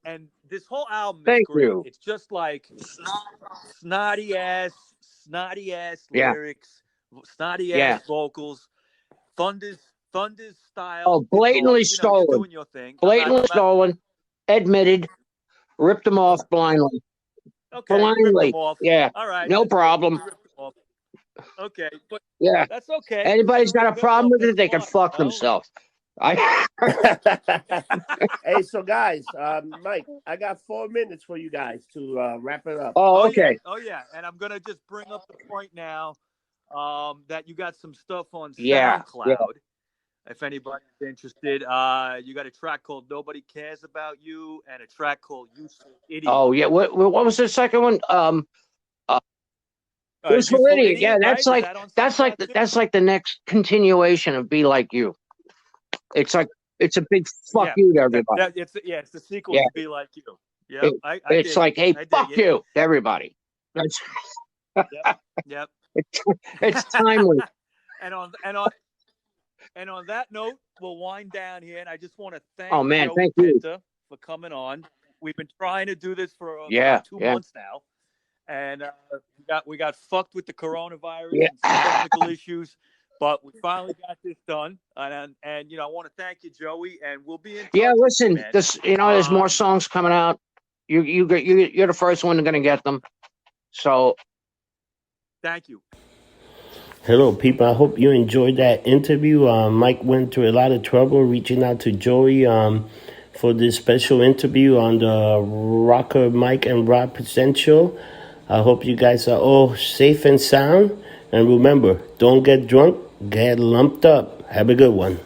[SPEAKER 2] and this whole album is
[SPEAKER 3] Thank
[SPEAKER 2] great.
[SPEAKER 3] you.
[SPEAKER 2] It's just like snotty ass
[SPEAKER 3] Yeah,
[SPEAKER 2] lyrics, snotty
[SPEAKER 3] yeah.
[SPEAKER 2] ass vocals, Thunder's style
[SPEAKER 3] Oh,
[SPEAKER 2] guitar.
[SPEAKER 3] blatantly
[SPEAKER 2] You're
[SPEAKER 3] stolen.
[SPEAKER 2] doing your thing.
[SPEAKER 3] Blatantly
[SPEAKER 2] I'm not
[SPEAKER 3] stolen. Admitted. Ripped them off blindly.
[SPEAKER 2] okay. You ripped them
[SPEAKER 3] Blindly.
[SPEAKER 2] off.
[SPEAKER 3] Yeah.
[SPEAKER 2] All right,
[SPEAKER 3] No
[SPEAKER 2] that's good.
[SPEAKER 3] problem.
[SPEAKER 2] You ripped them off. Okay, but
[SPEAKER 3] Yeah.
[SPEAKER 2] that's okay.
[SPEAKER 3] Anybody's
[SPEAKER 2] You
[SPEAKER 3] got a
[SPEAKER 2] rip them
[SPEAKER 3] problem
[SPEAKER 2] off,
[SPEAKER 3] with
[SPEAKER 2] that's
[SPEAKER 3] it, they can
[SPEAKER 2] fine,
[SPEAKER 3] fuck themselves. I
[SPEAKER 1] Hey, so guys, Mike, I got 4 minutes for you guys to wrap it up.
[SPEAKER 3] Oh, okay.
[SPEAKER 2] Yeah. And I'm gonna just bring up the point now that you got some stuff on
[SPEAKER 3] Yeah.
[SPEAKER 2] SoundCloud.
[SPEAKER 3] Yeah.
[SPEAKER 2] If anybody's interested, you got a track called "Nobody Cares About You" and a track called "Useful Idiot."
[SPEAKER 3] Oh, yeah. What was the second one? Useful Idiot. Yeah, that's
[SPEAKER 2] right?
[SPEAKER 3] that's like the next continuation of Be Like You. It's like it's a big fuck you to everybody.
[SPEAKER 2] It's the sequel to "Be Like You." Yeah,
[SPEAKER 3] it's like, hey, fuck you to everybody. That's
[SPEAKER 2] yep.
[SPEAKER 3] It's timely.
[SPEAKER 2] And on that note, we'll wind down here. And I just want to thank
[SPEAKER 3] Thank you
[SPEAKER 2] Pinter for coming on. We've been trying to do this for about 2 months now, and we got fucked with the coronavirus and some technical issues, but we finally got this done. And I want to thank you, Joey, and we'll be in touch.
[SPEAKER 3] Yeah, listen,
[SPEAKER 2] man.
[SPEAKER 3] there's more songs coming out. You're the first one going to get them. So,
[SPEAKER 2] thank you.
[SPEAKER 1] Hello, people. I hope you enjoyed that interview. Mike went through a lot of trouble reaching out to Joey for this special interview on the Rocker Mike and Rob Present Show. I hope you guys are all safe and sound. And remember, don't get drunk, get lumped up. Have a good one.